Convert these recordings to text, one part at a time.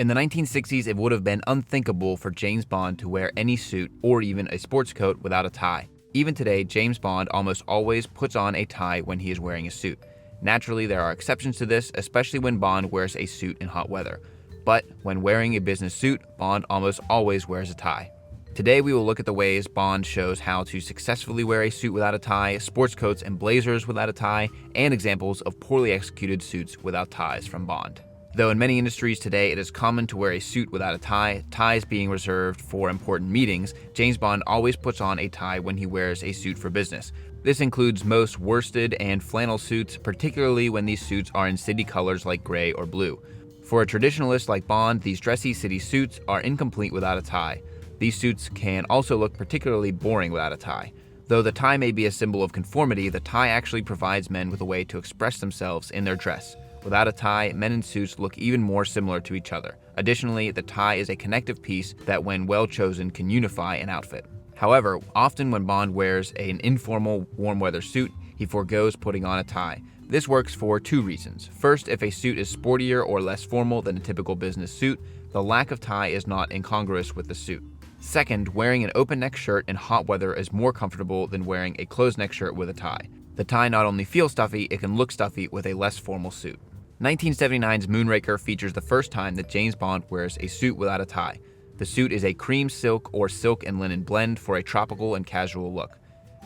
In the 1960s, it would have been unthinkable for James Bond to wear any suit or even a sports coat without a tie. Even today, James Bond almost always puts on a tie when he is wearing a suit. Naturally, there are exceptions to this, especially when Bond wears a suit in hot weather. But when wearing a business suit, Bond almost always wears a tie. Today, we will look at the ways Bond shows how to successfully wear a suit without a tie, sports coats and blazers without a tie, and examples of poorly executed suits without ties from Bond. Though in many industries today it is common to wear a suit without a tie, ties being reserved for important meetings, James Bond always puts on a tie when he wears a suit for business. This includes most worsted and flannel suits, particularly when these suits are in city colors like gray or blue. For a traditionalist like Bond, these dressy city suits are incomplete without a tie. These suits can also look particularly boring without a tie. Though the tie may be a symbol of conformity, the tie actually provides men with a way to express themselves in their dress. Without a tie, men in suits look even more similar to each other. Additionally, the tie is a connective piece that, when well chosen, can unify an outfit. However, often when Bond wears an informal, warm weather suit, he forgoes putting on a tie. This works for two reasons. First, if a suit is sportier or less formal than a typical business suit, the lack of tie is not incongruous with the suit. Second, wearing an open neck shirt in hot weather is more comfortable than wearing a closed neck shirt with a tie. The tie not only feels stuffy, it can look stuffy with a less formal suit. 1979's Moonraker features the first time that James Bond wears a suit without a tie. The suit is a cream silk or silk and linen blend for a tropical and casual look.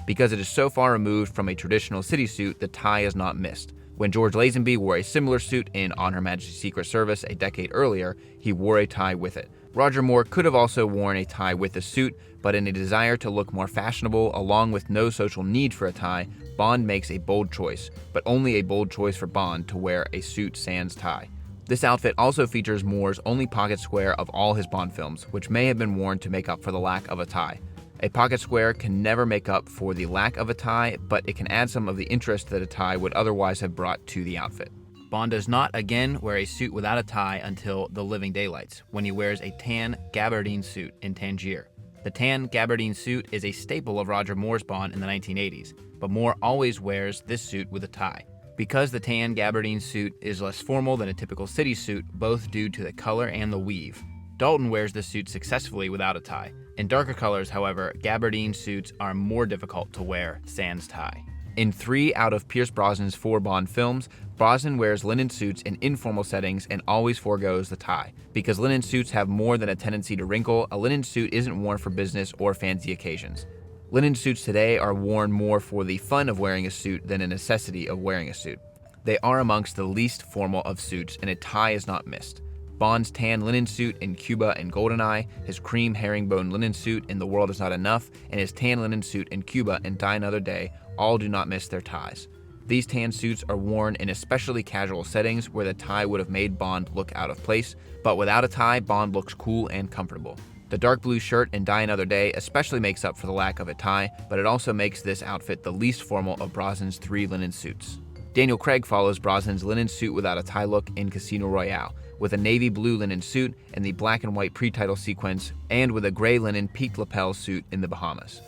Because it is so far removed from a traditional city suit, the tie is not missed. When George Lazenby wore a similar suit in On Her Majesty's Secret Service a decade earlier, he wore a tie with it. Roger Moore could have also worn a tie with the suit, but in a desire to look more fashionable, along with no social need for a tie, Bond makes a bold choice, but only a bold choice for Bond to wear a suit sans tie. This outfit also features Moore's only pocket square of all his Bond films, which may have been worn to make up for the lack of a tie. A pocket square can never make up for the lack of a tie, but it can add some of the interest that a tie would otherwise have brought to the outfit. Bond does not again wear a suit without a tie until The Living Daylights, when he wears a tan Gabardine suit in Tangier. The tan Gabardine suit is a staple of Roger Moore's Bond in the 1980s, but Moore always wears this suit with a tie. Because the tan Gabardine suit is less formal than a typical city suit, both due to the color and the weave, Dalton wears this suit successfully without a tie. In darker colors, however, Gabardine suits are more difficult to wear sans tie. In 3 out of Pierce Brosnan's 4 Bond films, Brosnan wears linen suits in informal settings and always forgoes the tie. Because linen suits have more than a tendency to wrinkle, a linen suit isn't worn for business or fancy occasions. Linen suits today are worn more for the fun of wearing a suit than a necessity of wearing a suit. They are amongst the least formal of suits, and a tie is not missed. Bond's tan linen suit in Cuba and GoldenEye, his cream herringbone linen suit in The World Is Not Enough, and his tan linen suit in Cuba and Die Another Day all do not miss their ties. These tan suits are worn in especially casual settings where the tie would have made Bond look out of place, but without a tie, Bond looks cool and comfortable. The dark blue shirt in Die Another Day especially makes up for the lack of a tie, but it also makes this outfit the least formal of Brosnan's 3 linen suits. Daniel Craig follows Brosnan's linen suit without a tie look in Casino Royale, with a navy blue linen suit in the black and white pre-title sequence, and with a gray linen peaked lapel suit in the Bahamas.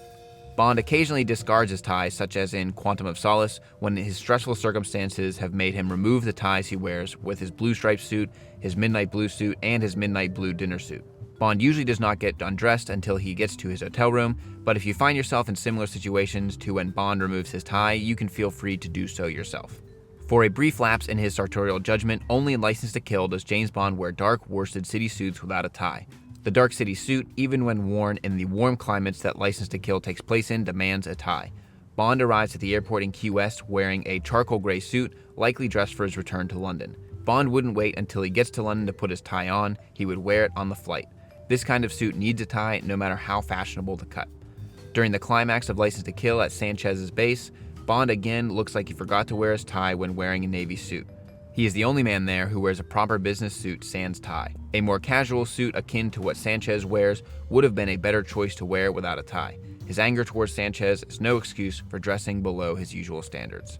Bond occasionally discards his ties, such as in Quantum of Solace, when his stressful circumstances have made him remove the ties he wears with his blue striped suit, his midnight blue suit, and his midnight blue dinner suit. Bond usually does not get undressed until he gets to his hotel room, but if you find yourself in similar situations to when Bond removes his tie, you can feel free to do so yourself. For a brief lapse in his sartorial judgment, only in License to Kill does James Bond wear dark worsted city suits without a tie. The dark city suit, even when worn in the warm climates that License to Kill takes place in, demands a tie. Bond arrives at the airport in Key West wearing a charcoal gray suit, likely dressed for his return to London. Bond wouldn't wait until he gets to London to put his tie on, he would wear it on the flight. This kind of suit needs a tie no matter how fashionable the cut. During the climax of License to Kill at Sanchez's base, Bond again looks like he forgot to wear his tie when wearing a navy suit. He is the only man there who wears a proper business suit sans tie. A more casual suit akin to what Sanchez wears would have been a better choice to wear without a tie. His anger towards Sanchez is no excuse for dressing below his usual standards.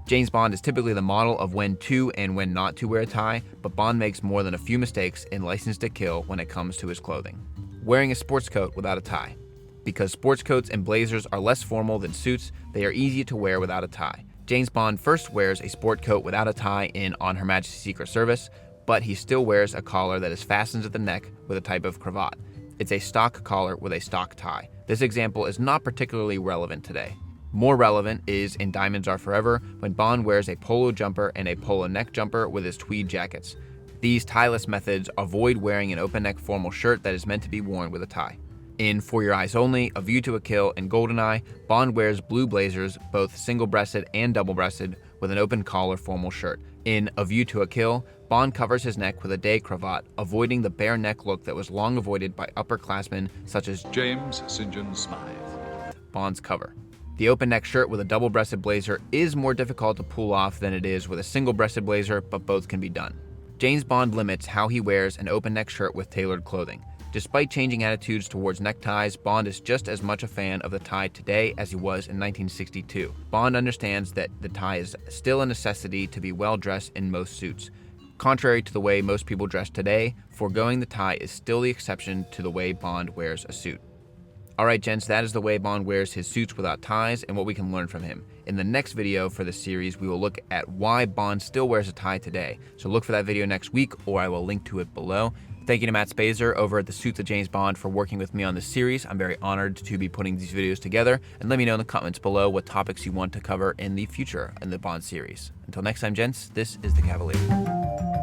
James Bond is typically the model of when to and when not to wear a tie, but Bond makes more than a few mistakes in License to Kill when it comes to his clothing. Wearing a sports coat without a tie. Because sports coats and blazers are less formal than suits, they are easy to wear without a tie. James Bond first wears a sport coat without a tie in On Her Majesty's Secret Service. but he still wears a collar that is fastened at the neck with a type of cravat. It's a stock collar with a stock tie. This example is not particularly relevant today. More relevant is in Diamonds Are Forever, when Bond wears a polo jumper and a polo neck jumper with his tweed jackets. These tieless methods avoid wearing an open-neck formal shirt that is meant to be worn with a tie. In For Your Eyes Only, A View to a Kill, and GoldenEye, Bond wears blue blazers, both single-breasted and double-breasted, with an open collar formal shirt. In A View to a Kill, Bond covers his neck with a day cravat, avoiding the bare neck look that was long avoided by upperclassmen such as James St. John Smythe. Bond's cover. The open neck shirt with a double-breasted blazer is more difficult to pull off than it is with a single-breasted blazer, but both can be done. James Bond limits how he wears an open neck shirt with tailored clothing. Despite changing attitudes towards neckties, Bond is just as much a fan of the tie today as he was in 1962. Bond understands that the tie is still a necessity to be well-dressed in most suits. Contrary to the way most people dress today, foregoing the tie is still the exception to the way Bond wears a suit. Alright gents, that is the way Bond wears his suits without ties and what we can learn from him. In the next video for this series, we will look at why Bond still wears a tie today. So look for that video next week, or I will link to it below. Thank you to Matt Spaiser over at the Suits of James Bond for working with me on this series. I'm very honored to be putting these videos together, and let me know in the comments below what topics you want to cover in the future in the Bond series. Until next time gents, this is the Kavalier.